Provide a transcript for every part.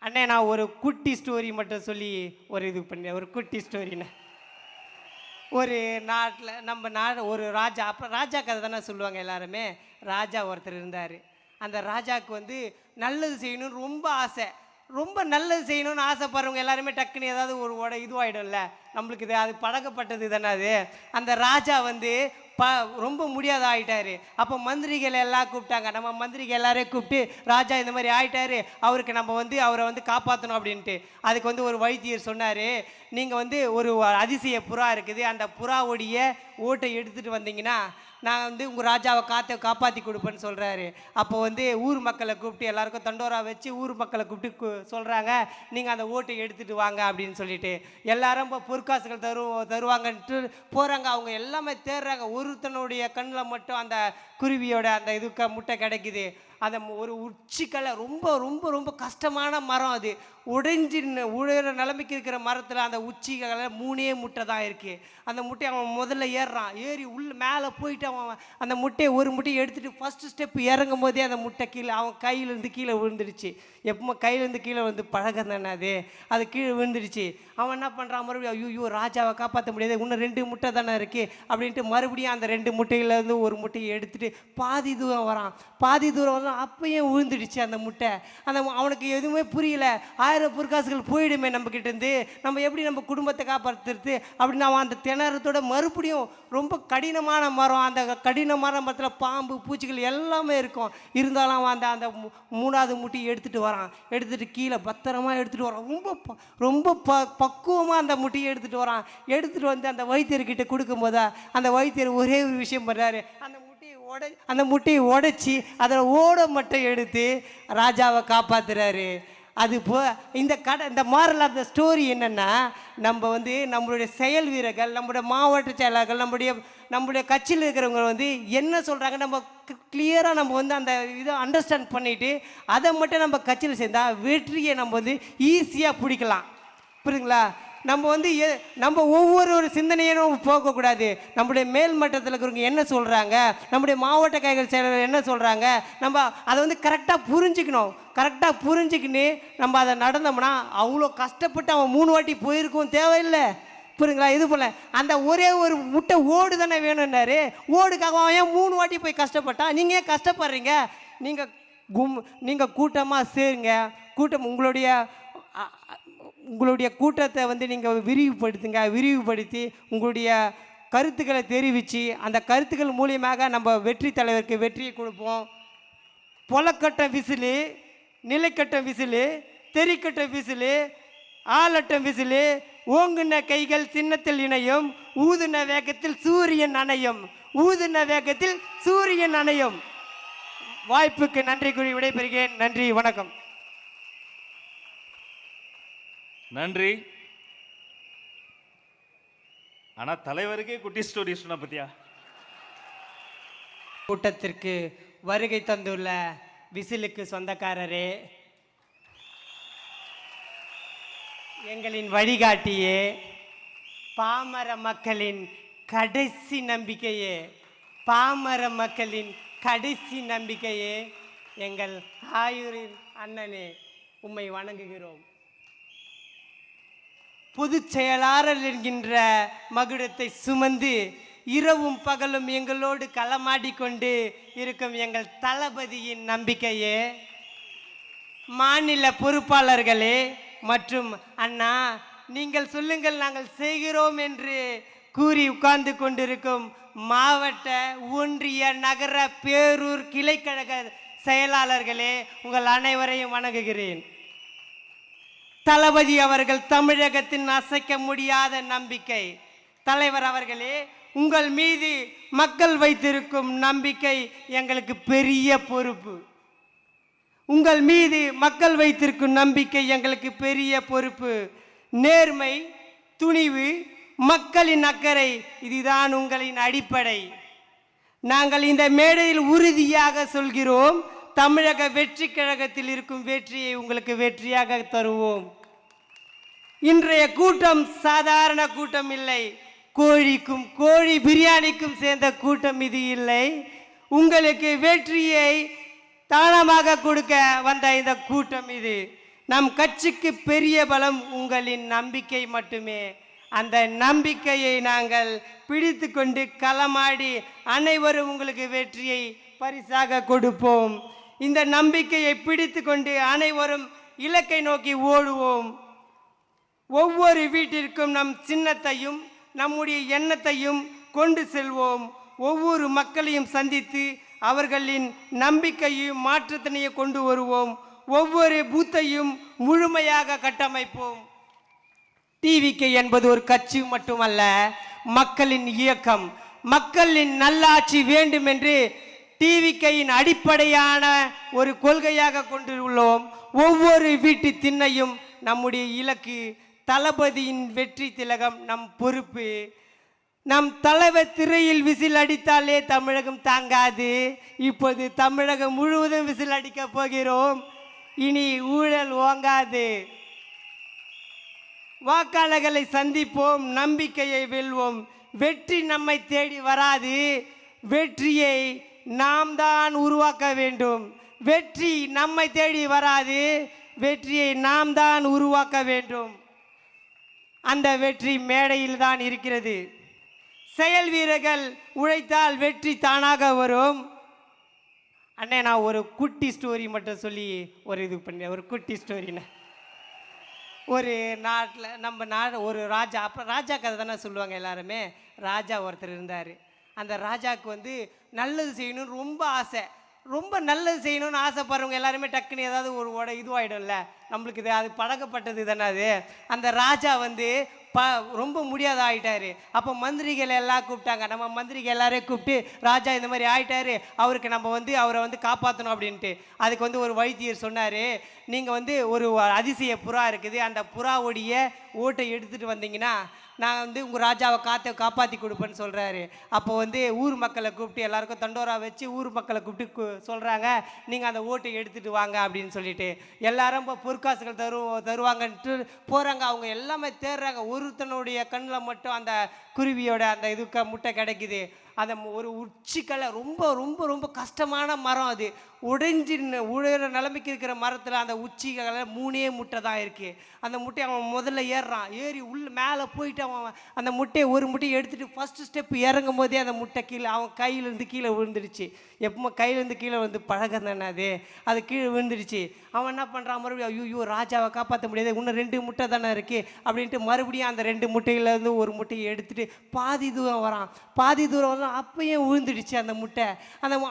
அண்ணே நான் ஒரு குட்டி ஸ்டோரி மட்டும் சொல்லி ஒரு இது பண்ணேன். ஒரு குட்டி ஸ்டோரிண்ணே. ஒரு நாட்டில் நம்ம நாடு ஒரு ராஜா, அப்போ ராஜா கதை தானே சொல்லுவாங்க எல்லாருமே. ராஜா ஒருத்தர் இருந்தார். அந்த ராஜாவுக்கு வந்து நல்லது செய்யணும்னு ரொம்ப ஆசை. ரொம்ப நல்லது செய்யணும்னு ஆசைப்படுறவங்க எல்லாருமே டக்குன்னு ஏதாவது ஒரு இதுவாகிடும்ல, நம்மளுக்கு இது அது பழக்கப்பட்டது தானே அது. அந்த ராஜா வந்து ரொம்ப முடியாத ஆகிட்டாரு. அப்போ மந்திரிகள் எல்லாம் கூப்பிட்டாங்க. நம்ம மந்திரிகள் எல்லாரையும் கூப்பிட்டு, ராஜா இந்த மாதிரி ஆகிட்டாரு, அவருக்கு நம்ம வந்து அவரை வந்து காப்பாற்றணும் அப்படின்ட்டு. அதுக்கு வந்து ஒரு வைத்தியர் சொன்னார், நீங்கள் வந்து ஒரு அதிசய புறா இருக்குது, அந்த புறாவுடைய ஓட்டை எடுத்துகிட்டு வந்தீங்கன்னா நான் வந்து உங்கள் ராஜாவை காப்பாற்றி கொடுப்பேன்னு சொல்கிறாரு. அப்போ வந்து ஊர் மக்களை கூப்பிட்டு எல்லாருக்கும் தண்டோரா வச்சு ஊர் மக்களை கூப்பிட்டு சொல்கிறாங்க, நீங்கள் அந்த ஓட்டை எடுத்துகிட்டு வாங்க அப்படின்னு சொல்லிட்டு. எல்லாரும் இப்போ பொற்காசுகள் தருவாங்கன்ட்டு போகிறாங்க. அவங்க எல்லாமே தேடுறாங்க. ஒருத்தனுடைய கண்ணில் மட்டும் அந்த குருவியோட அந்த முட்டை கிடைக்குது. அந்த ஒரு உச்சிக்கலை ரொம்ப ரொம்ப ரொம்ப கஷ்டமான மரம். அது உழைற நிலைமைக்கு இருக்கிற மரத்தில் அந்த உச்சிகளை 3 முட்டை தான் இருக்குது. அந்த முட்டையை அவன் முதல்ல ஏறுறான். ஏறி மேலே போயிட்டு அவன் அந்த ஒரு முட்டையை எடுத்துகிட்டு ஃபஸ்ட்டு ஸ்டெப் இறங்கும் போதே அந்த முட்டை கீழே அவன் கையிலேருந்து கீழே விழுந்துடுச்சு. எப்போ கையிலேருந்து கீழே வந்து பழகம் தானே அது கீழே விழுந்துடுச்சு. அவன் என்ன பண்ணுறான், மறுபடியும் ஐயோ ராஜாவை காப்பாற்ற முடியாது, இன்னும் 2 முட்டை தானே இருக்குது அப்படின்ட்டு மறுபடியும் அந்த 2 முட்டையிலேருந்து ஒரு முட்டையை எடுத்துகிட்டு பாதி தூரம் வரான். பாதி தூரம் வந்து அப்பயும் விழுந்துடுச்சு அந்த முட்டை. அவனுக்கு எதுவுமே புரியல. 1000 பொற்காசுகள் போயிடுமே நம்மக்கிட்டேருந்து, நம்ம எப்படி நம்ம குடும்பத்தை காப்பாற்றுறது அப்படின்னு அவன் அந்த திணறத்தோட மறுபடியும் ரொம்ப கடினமான மரம். அந்த கடினமான மரத்தில் பாம்பு பூச்சிகள் எல்லாமே இருக்கும். இருந்தாலும் அவன் அந்த 3வது முட்டையை எடுத்துகிட்டு வரான். எடுத்துகிட்டு கீழே பத்திரமா எடுத்துகிட்டு வரான். ரொம்ப பக்குவமாக அந்த முட்டையை எடுத்துகிட்டு வரான். எடுத்துகிட்டு வந்து அந்த வைத்தியர்கிட்ட கொடுக்கும்போதா அந்த வைத்தியர் ஒரே ஒரு விஷயம் பண்ணுறாரு, அந்த முட்டையை உடைச்சி அதில் ஓட மட்டும் எடுத்து ராஜாவை காப்பாற்றுறாரு. அது இந்த மாரல் ஆஃப் த ஸ்டோரி என்னென்னா, நம்ம வந்து நம்மளுடைய செயல் வீரர்கள், நம்மளுடைய மாவட்ட செயலாளர்கள், நம்மளுடைய கட்சியில் இருக்கிறவங்க வந்து என்ன சொல்கிறாங்க நம்ம கிளியராக நம்ம வந்து அந்த இதை அண்டர்ஸ்டாண்ட் பண்ணிவிட்டு அதை மட்டும் நம்ம கட்சியில் சேர்ந்தால் வெற்றியை நம்ம வந்து ஈஸியாக பிடிக்கலாம். புரியுதுங்களா? நம்ம ஒவ்வொரு சிந்தனையும் போகக்கூடாது. நம்முடைய மேல் மட்டத்தில் இருக்கிறவங்க என்ன சொல்கிறாங்க, நம்முடைய மாவட்ட கைகள் செயலர் என்ன சொல்கிறாங்க, நம்ம அதை வந்து கரெக்டாக புரிஞ்சுக்கணும். கரெக்டாக புரிஞ்சுக்கின்னு நம்ம அதை நடந்தோம்னா அவ்வளோ கஷ்டப்பட்டு அவன் 3 வாட்டி போயிருக்கும் தேவையில்லை. புரியுங்களா? இது போல் அந்த ஒரே ஒரு முட்டை ஓடு தானே வேணும்னாரு. ஓடுக்காக அவன் ஏன் 3 வாட்டி போய் கஷ்டப்பட்டான்? நீங்கள் ஏன் கஷ்டப்படுறீங்க? நீங்கள் கூட்டமாக சேருங்க. கூட்டம் உங்களுடைய கூட்டத்தை வந்து நீங்கள் விரிவுபடுத்தி உங்களுடைய கருத்துக்களை தெரிவித்து அந்த கருத்துக்கள் மூலியமாக நம்ம வெற்றி தலைவருக்கு வெற்றியை கொடுப்போம். பொலக்கட்டம் விசிலு, நிலைக்கட்டம் விசிலு, தெரிக்கட்டம் விசிலு, ஆலட்டம் விசிலு, ஓங்குன கைகள் சின்னத்தில் இணையும், ஊதுன வேகத்தில் சூரியன் அணையும், ஊதுன வேகத்தில் சூரியன் அணையும். வாய்ப்புக்கு நன்றி கூறி விடைபெறுகிறேன். நன்றி, வணக்கம். நன்றி. ஆனா தலைவருக்கே குட்டி ஸ்டோரி சொன்ன பத்தியா? கூட்டத்திற்கு வருகை தந்துள்ள விசிலுக்கு சொந்தக்காரரே, எங்களின் வழிகாட்டியே, பாமர மக்களின் கடைசி நம்பிக்கையே, பாமர மக்களின் கடைசி நம்பிக்கையே, எங்கள் ஆயூரின் அண்ணனே, உம்மை வணங்குகிறோம். பொதுச் செயலாளர் என்கின்ற மகுடத்தை சுமந்து இரவும் பகலும் எங்களோடு களமாடிக்கொண்டு இருக்கும் எங்கள் தளபதியின் நம்பிக்கையே, மாநில பொறுப்பாளர்களே மற்றும் அண்ணா நீங்கள் சொல்லுங்கள் நாங்கள் செய்கிறோம் என்று கூறி உட்கார்ந்து கொண்டிருக்கும் மாவட்ட, ஒன்றிய, நகர, பேரூர் கிளைக்கழக செயலாளர்களே, உங்கள் அனைவரையும் வணங்குகிறேன். தளபதி அவர்கள் தமிழகத்தின் அசைக்க முடியாத நம்பிக்கை. தலைவர் அவர்களே, உங்கள் மீது மக்கள் வைத்திருக்கும் நம்பிக்கை எங்களுக்கு பெரிய பொறுப்பு. உங்கள் மீது மக்கள் வைத்திருக்கும் நம்பிக்கை எங்களுக்கு பெரிய பொறுப்பு. நேர்மை, துணிவு, மக்களின் அக்கறை, இதுதான் உங்களின் அடிப்படை. நாங்கள் இந்த மேடையில் உறுதியாக சொல்கிறோம், தமிழக வெற்றி கழகத்தில் இருக்கும் வெற்றியை உங்களுக்கு வெற்றியாக தருவோம். இன்றைய கூட்டம் சாதாரண கூட்டம் இல்லை. கோழிக்கும் கோழி பிரியாணிக்கும் சேர்ந்த கூட்டம் இது இல்லை. உங்களுக்கு வெற்றியை தானமாக கொடுக்க வந்த இந்த கூட்டம் இது. நம் கட்சிக்கு பெரிய பலம் உங்களின் நம்பிக்கை மட்டுமே. அந்த நம்பிக்கையை நாங்கள் பிடித்து கொண்டு களமாடி அனைவரும் உங்களுக்கு வெற்றியை பரிசாக கொடுப்போம். இந்த நம்பிக்கையை பிடித்து கொண்டு அனைவரும் இலக்கை நோக்கி ஓடுவோம். ஒவ்வொரு வீட்டிற்கும் நம் சின்னத்தையும் நம்முடைய எண்ணத்தையும் கொண்டு செல்வோம். ஒவ்வொரு மக்களையும் சந்தித்து அவர்களின் நம்பிக்கையும் மாற்றத்தினையும் கொண்டு வருவோம். ஒவ்வொரு பூத்தையும் முழுமையாக கட்டமைப்போம். டிவிகே என்பது ஒரு கட்சி மட்டுமல்ல, மக்களின் இயக்கம். மக்களின் நல்லாட்சி வேண்டும் என்று டிவிகையின் அடிப்படையான ஒரு கொள்கையாக கொண்டுள்ளோம். ஒவ்வொரு வீட்டு திண்ணையும் நம்முடைய இலக்கு. தளபதியின் வெற்றி திலகம் நம் பொறுப்பு. நம் தலைவர் திரையில் விசில் அடித்தாலே தமிழகம் தாங்காது. இப்போது தமிழகம் முழுவதும் விசில் அடிக்க போகிறோம். இனி ஊழல் ஓங்காது. வாக்காளர்களை சந்திப்போம், நம்பிக்கையை வெல்வோம். வெற்றி நம்மை தேடி வராது, வெற்றியை நாம் தான் உருவாக்க வேண்டும். வெற்றி நம்மை தேடி வராது, வெற்றியை நாம் தான் உருவாக்க வேண்டும். அந்த வெற்றி மேடையில் தான் இருக்கிறது. செயல் வீரர்கள் உழைத்தால் வெற்றி தானாக வரும். அண்ணே, நான் ஒரு குட்டி ஸ்டோரி மட்டும் சொல்லி ஒரு குட்டி ஸ்டோரிண்ணே. ஒரு நாட்டில் ஒரு ராஜா, அப்போ ராஜா கதை தானே சொல்லுவாங்க எல்லாருமே. ராஜா ஒருத்தர் இருந்தார். அந்த ராஜாவுக்கு வந்து நல்லது செய்யணும்னு ரொம்ப ஆசை. ரொம்ப நல்லது செய்யணும்னு ஆசைப்படுறவங்க எல்லாருமே டக்குன்னு ஏதாவது ஒரு இதுவாகிடும்ல, நம்மளுக்கு இது அது பழக்கப்பட்டது தானே அது. அந்த ராஜா வந்து ரொம்ப முடியாத ஆகிட்டாரு. அப்போ மந்திரிகள் எல்லாம் கூப்பிட்டாங்க. நம்ம மந்திரிகள் எல்லாரையும் கூப்பிட்டு, ராஜா இந்த மாதிரி ஆகிட்டாரு, அவருக்கு நம்ம வந்து அவரை வந்து காப்பாற்றணும் அப்படின்ட்டு. அதுக்கு வந்து ஒரு வைத்தியர் சொன்னார், நீங்கள் வந்து ஒரு அதிசய புறா இருக்குது, அந்த புறாவுடைய ஓட்டை எடுத்துகிட்டு வந்தீங்கன்னா நான் வந்து உங்கள் ராஜாவை காப்பாற்றி கொடுப்பேன்னு சொல்கிறாரு. அப்போ வந்து ஊர் மக்களை கூப்பிட்டு எல்லாருக்கும் தண்டோரா வச்சு ஊர் மக்களை கூப்பிட்டு சொல்கிறாங்க, நீங்கள் அந்த ஓட்டை எடுத்துகிட்டு வாங்க அப்படின்னு சொல்லிட்டு. எல்லாரும் இப்போ பொற்காசுகள் தருவாங்கன்ட்டு போகிறாங்க. அவங்க எல்லாமே தேடுறாங்க. ஒருத்தனுடைய கண்ணில் மட்டும் அந்த குருவியோட அந்த முட்டை கிடைக்குது. அந்த ஒரு உச்சிக்கலை ரொம்ப ரொம்ப ரொம்ப கஷ்டமான மரம். அது உழைற நிலைமைக்கு இருக்கிற மரத்தில் அந்த உச்சிகளை 3 முட்டை தான் இருக்குது. அந்த முட்டையை அவன் முதல்ல ஏறுறான். ஏறி மேலே போயிட்டு அவன் அந்த ஒரு முட்டையை எடுத்துகிட்டு ஃபஸ்ட்டு ஸ்டெப் இறங்கும் போதே அந்த முட்டை அவன் கையிலேருந்து கீழே விழுந்துடுச்சு. எப்போ கையிலேருந்து கீழே வந்து பழகம் தானே அது கீழே விழுந்துடுச்சு. அவன் என்ன பண்ணுறான், மறுபடியும் ஐயோ ராஜாவை காப்பாற்ற முடியாது, இன்னும் 2 முட்டை தானே இருக்குது அப்படின்ட்டு மறுபடியும் அந்த 2 முட்டையிலேருந்து ஒரு முட்டையை எடுத்துகிட்டு பாதி தூரம் வரான். பாதி தூரம் வரலாம், அப்பயும் விழுந்துடுச்சு அந்த முட்டை.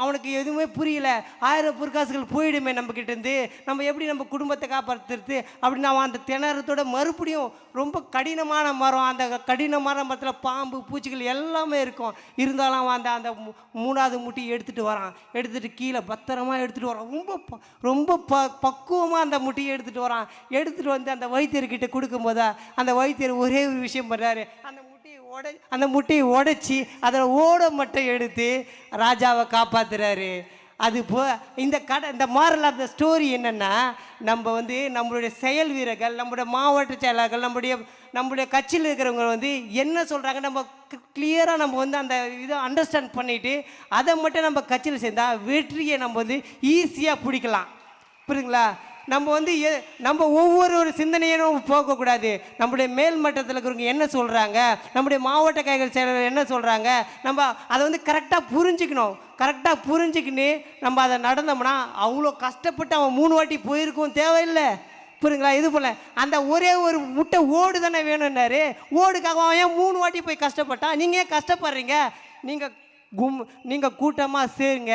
அவனுக்கு எதுவுமே புரியல. 1000 பொற்காசுகள் போயிடுமே நம்மக்கிட்டேருந்து, நம்ம எப்படி நம்ம குடும்பத்தை காப்பாற்றுறது அப்படின்னு அவன் அந்த திணறத்தோட மறுபடியும் ரொம்ப கடினமான மரம். அந்த கடினமான மரத்தில் பாம்பு பூச்சிகள் எல்லாமே இருக்கும். இருந்தாலும் அவன் அந்த 3வது முட்டையை எடுத்துகிட்டு வரான். எடுத்துகிட்டு கீழே பத்திரமா எடுத்துகிட்டு வரான். ரொம்ப பக்குவமாக அந்த முட்டையை எடுத்துகிட்டு வரான். எடுத்துகிட்டு வந்து அந்த வைத்தியர்கிட்ட கொடுக்கும்போதா அந்த வைத்தியர் ஒரே ஒரு விஷயம் பண்ணுறாரு, அந்த முட்டையை உடைச்சி அதில் ஓட மட்டும் எடுத்து ராஜாவை காப்பாற்றுறாரு. அது இந்த மாரல் ஆஃப் த ஸ்டோரி என்னென்னா, நம்ம வந்து நம்மளுடைய செயல் வீரர்கள், நம்முடைய மாவட்ட செயலாளர்கள், நம்முடைய கட்சியில் இருக்கிறவங்க வந்து என்ன சொல்கிறாங்க நம்ம கிளியராக நம்ம வந்து அந்த இதை அண்டர்ஸ்டாண்ட் பண்ணிவிட்டு அதை மட்டும் நம்ம கட்சியில் சேர்ந்தால் வெற்றியை நம்ம வந்து ஈஸியாக பிடிக்கலாம். புரியுதுங்களா? நம்ம வந்து நம்ம ஒவ்வொரு சிந்தனையும் போகக்கூடாது. நம்முடைய மேல் மட்டத்தில் இருக்கிறவங்க என்ன சொல்கிறாங்க, நம்முடைய மாவட்ட காய்கறி செயலர் என்ன சொல்கிறாங்க, நம்ம அதை வந்து கரெக்டாக புரிஞ்சுக்கணும். கரெக்டாக புரிஞ்சுக்கின்னு நம்ம அதை நடந்தோம்னா அவ்வளோ கஷ்டப்பட்டு அவன் 3 வாட்டி போயிருக்கும் தேவையில்லை. புரியுங்களா? இது போல் அந்த ஒரே ஒரு முட்டை ஓடு தானே வேணும்னாரு. ஓடுக்காக அவன் ஏன் 3 வாட்டி போய் கஷ்டப்பட்டான்? நீங்கள் ஏன் கஷ்டப்படுறீங்க? நீங்கள் கூட்டமாக சேருங்க.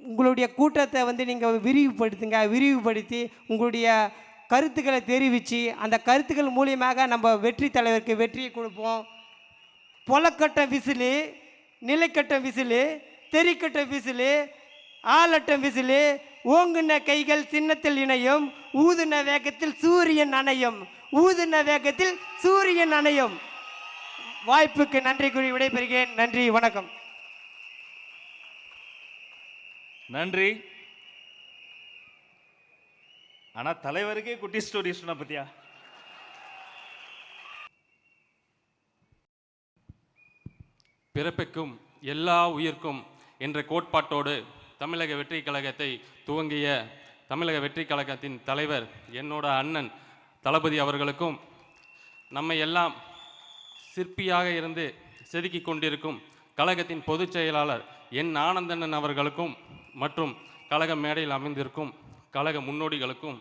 உங்களுடைய கூட்டத்தை வந்து நீங்கள் விரிவுபடுத்தி உங்களுடைய கருத்துக்களை தெரிவித்து அந்த கருத்துக்கள் மூலியமாக நம்ம வெற்றி தலைவருக்கு வெற்றியை கொடுப்போம். பொலக்கட்டம் விசிலு, நிலைக்கட்டம் விசிலு, தெரிக்கட்டம் விசிலு, ஆலட்டம் விசிலு, ஓங்குன கைகள் சின்னத்தில் இணையும், ஊதுன வேகத்தில் சூரியன் அணையும், ஊதுன வேகத்தில் சூரியன் அணையும். வாய்ப்புக்கு நன்றி கூறி விடைபெறுகிறேன். நன்றி, வணக்கம். நன்றி. ஆனா தலைவருக்கே குட்டி ஸ்டோரி சொன்ன பத்தியா? பிறப்புக்கும் எல்லா உயிர்க்கும் என்ற கோட்பாட்டோடு தமிழக வெற்றி கழகத்தை துவங்கிய தமிழக வெற்றி கழகத்தின் தலைவர் என்னோட அண்ணன் தளபதி அவர்களுக்கும், நம்மை எல்லாம் சிற்பியாக இருந்து செதுக்கி கொண்டிருக்கும் கழகத்தின் பொதுச் செயலாளர் என் ஆனந்தண்ணன் அவர்களுக்கும் மற்றும் கழக மேடையில் அமைந்திருக்கும் கழக முன்னோடிகளுக்கும்,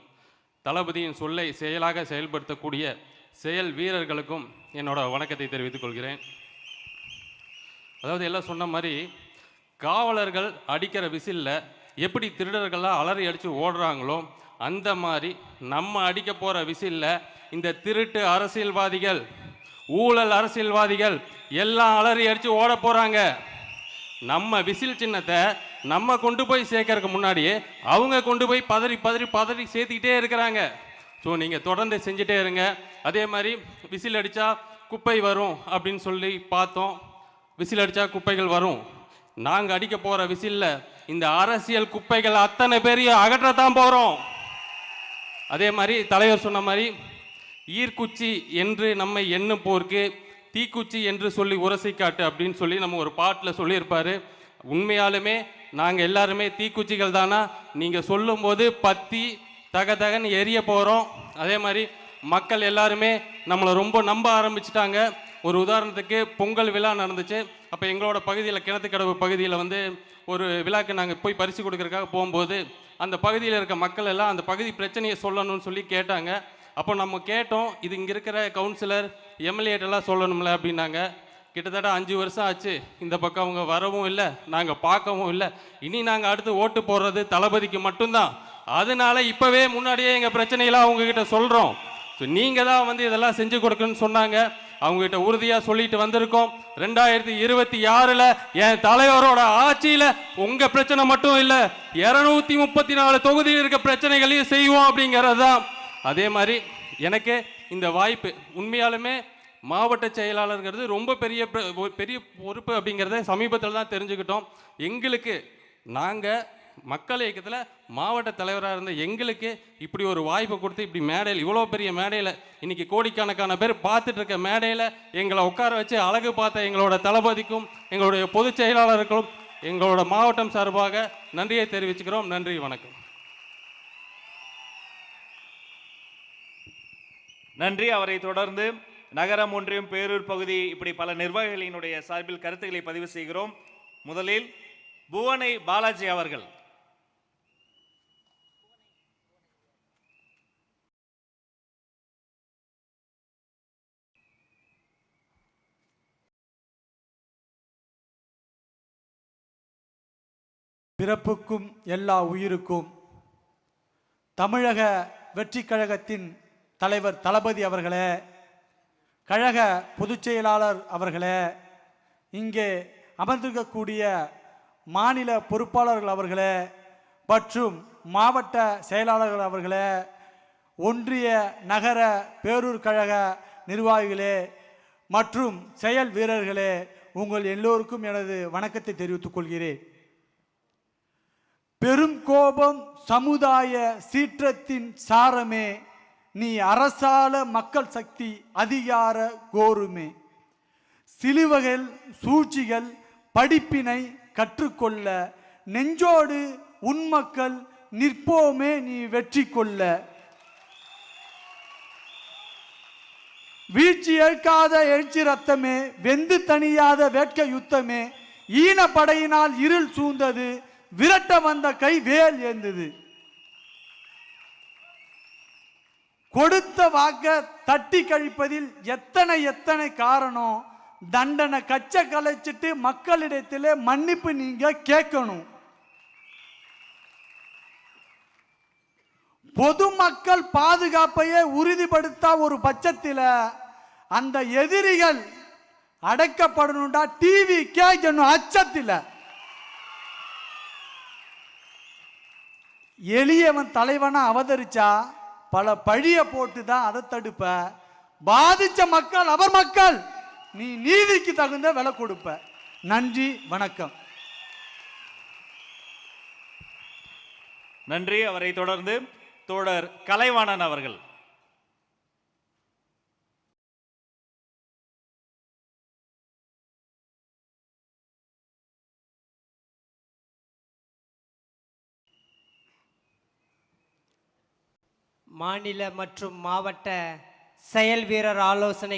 தளபதியின் சொல்லை செயலாக செயல்படுத்தக்கூடிய செயல் வீரர்களுக்கும் என்னோட வணக்கத்தை தெரிவித்துக் கொள்கிறேன். அதாவது எல்லாம் சொன்ன மாதிரி காவலர்கள் அடிக்கிற விசில்ல எப்படி திருடர்கள்லாம் அலறி அடித்து ஓடுறாங்களோ அந்த மாதிரி நம்ம அடிக்க போகிற விசில்ல இந்த திருட்டு அரசியல்வாதிகள், ஊழல் அரசியல்வாதிகள் எல்லாம் அலறி அடித்து ஓட போகிறாங்க. நம்ம விசில் சின்னத்தை நம்ம கொண்டு போய் சேர்க்கறதுக்கு முன்னாடியே அவங்க கொண்டு போய் பதறி பதறி பதறி சேர்த்துக்கிட்டே இருக்கிறாங்க. ஸோ நீங்கள் தொடர்ந்து செஞ்சுட்டே இருங்க. அதே மாதிரி விசில் அடித்தா குப்பை வரும் அப்படின்னு சொல்லி பார்த்தோம். விசில் அடித்தா குப்பைகள் வரும். நாங்கள் அடிக்க போகிற விசிலில் இந்த அரசியல் குப்பைகள் அத்தனை பேரையும் அகற்றத்தான் போகிறோம். அதே மாதிரி தலைவர் சொன்ன மாதிரி ஈர்க்குச்சி என்று நம்மை எண்ணும் போருக்கு தீக்குச்சி என்று சொல்லி உரசி காட்டு அப்படின்னு சொல்லி நம்ம ஒரு பாட்டில் சொல்லியிருப்பார். உண்மையாலுமே நாங்கள் எல்லாருமே தீக்குச்சிகள் தானா? நீங்கள் சொல்லும்போது பற்றி தகன்னு எரிய போகிறோம். அதே மாதிரி மக்கள் எல்லாருமே நம்மளை ரொம்ப நம்ப ஆரம்பிச்சிட்டாங்க. ஒரு உதாரணத்துக்கு பொங்கல் விழா நடந்துச்சு. அப்போ எங்களோட பகுதியில் கிணத்துக்கடவு பகுதியில் ஒரு விழாக்கு நாங்கள் போய் பரிசு கொடுக்கறதுக்காக போகும்போது அந்த பகுதியில் இருக்க மக்கள் எல்லாம் அந்த பகுதி பிரச்சனையை சொல்லணும்னு சொல்லி கேட்டாங்க. அப்போ நம்ம கேட்டோம், இது இங்கே இருக்கிற கவுன்சிலர் எம்எல்ஏட்டெல்லாம் சொல்லணும்ல அப்படின்னாங்க. கிட்டத்தட்ட 5 வருஷம் ஆச்சு. இந்த பக்கம் அவங்க வரவும் இல்லை, நாங்கள் பார்க்கவும் இல்லை. இனி நாங்கள் அடுத்து ஓட்டு போடுறது தளபதிக்கு மட்டும்தான். அதனால இப்போவே முன்னாடியே எங்கள் பிரச்சனையெல்லாம் அவங்கக்கிட்ட சொல்கிறோம். ஸோ நீங்கள் தான் இதெல்லாம் செஞ்சு கொடுக்கணும்னு சொன்னாங்க. அவங்ககிட்ட உறுதியாக சொல்லிட்டு வந்திருக்கோம். 2026 என் தலைவரோட ஆட்சியில் உங்கள் பிரச்சனை மட்டும் இல்லை, 234 தொகுதியில் இருக்க பிரச்சனைகளையும் செய்வோம் அப்படிங்கிறது தான். அதே மாதிரி எனக்கு இந்த வாய்ப்பு, உண்மையாலுமே மாவட்ட செயலாளர்ங்கிறது ரொம்ப பெரிய பொறுப்பு அப்படிங்கிறத சமீபத்தில் தான் தெரிஞ்சுக்கிட்டோம். எங்களுக்கு நாங்கள் மக்கள் இயக்கத்தில் மாவட்ட தலைவராக இருந்த எங்களுக்கு இப்படி ஒரு வாய்ப்பை கொடுத்து இப்படி மேடையில், இவ்வளோ பெரிய மேடையில், இன்றைக்கி கோடிக்கணக்கான பேர் பார்த்துட்டு இருக்க மேடையில் எங்களை உட்கார வச்சு அழகு பார்த்த எங்களோட தளபதிக்கும் எங்களுடைய பொதுச் செயலாளர்களுக்கும் எங்களோட மாவட்டம் சார்பாக நன்றியை தெரிவிச்சுக்கிறோம். நன்றி, வணக்கம். நன்றி. அவரை தொடர்ந்து நகரம், ஒன்றியம், பேரூர் பகுதி இப்படி பல நிர்வாகிகளினுடைய சார்பில் கருத்துக்களை பதிவு செய்கிறோம். முதலில் புவனை பாலாஜி அவர்கள். பிறப்புக்கும் எல்லா உயிருக்கும் தமிழக வெற்றி கழகத்தின் தலைவர் தளபதி அவர்களே, கழக பொதுச் செயலாளர் அவர்களே, இங்கே அமர்ந்திருக்கக்கூடிய மாநில பொறுப்பாளர்கள் அவர்களே மற்றும் மாவட்ட செயலாளர்கள் அவர்களே, ஒன்றிய நகர பேரூர் கழக நிர்வாகிகளே மற்றும் செயல் வீரர்களே, உங்கள் எல்லோருக்கும் எனது வணக்கத்தை தெரிவித்துக் கொள்கிறேன். பெரும் கோபம் சமுதாய சீற்றத்தின் சாரமே, நீ அரசால மக்கள் சக்தி அதிகார கோருமே, சிலுவைகள் சூழ்ச்சிகள் படிப்பினை கற்றுக்கொள்ள நெஞ்சோடு உன்மக்கள் நிற்போமே நீ வெற்றி கொள்ள. வீழ்ச்சி ஏற்காத எழுச்சி ரத்தமே, வெந்து தணியாத வேட்க யுத்தமே, ஈன படையினால் இருள் சூழ்ந்தது, விரட்ட வந்த கை வேல் ஏந்தது. கொடுத்த வாக்க தட்டி கழிப்பதில் எத்தனை எத்தனை காரணம், தண்டனை கச்ச கலைச்சிட்டு மக்களிடத்திலே மன்னிப்பு நீங்க கேட்கணும். பொதுமக்கள் பாதுகாப்பையே உறுதிப்படுத்த ஒரு பட்சத்தில் அந்த எதிரிகள் அடைக்கப்படணும்டா டிவி கேட்கணும் அச்சத்தில். எளியவன் தலைவனா அவதரிச்சா பல பழிய போட்டு தான் அதை தடுப்ப. பாதிச்ச மக்கள் அவர் மக்கள், நீ நீதிக்கு தகுந்த விலை கொடுப்ப. நன்றி, வணக்கம். நன்றி. அவரை தொடர்ந்து தோழர் கலைவாணன் அவர்கள். மாநில மற்றும் மாவட்ட செயல் வீரர் ஆலோசனை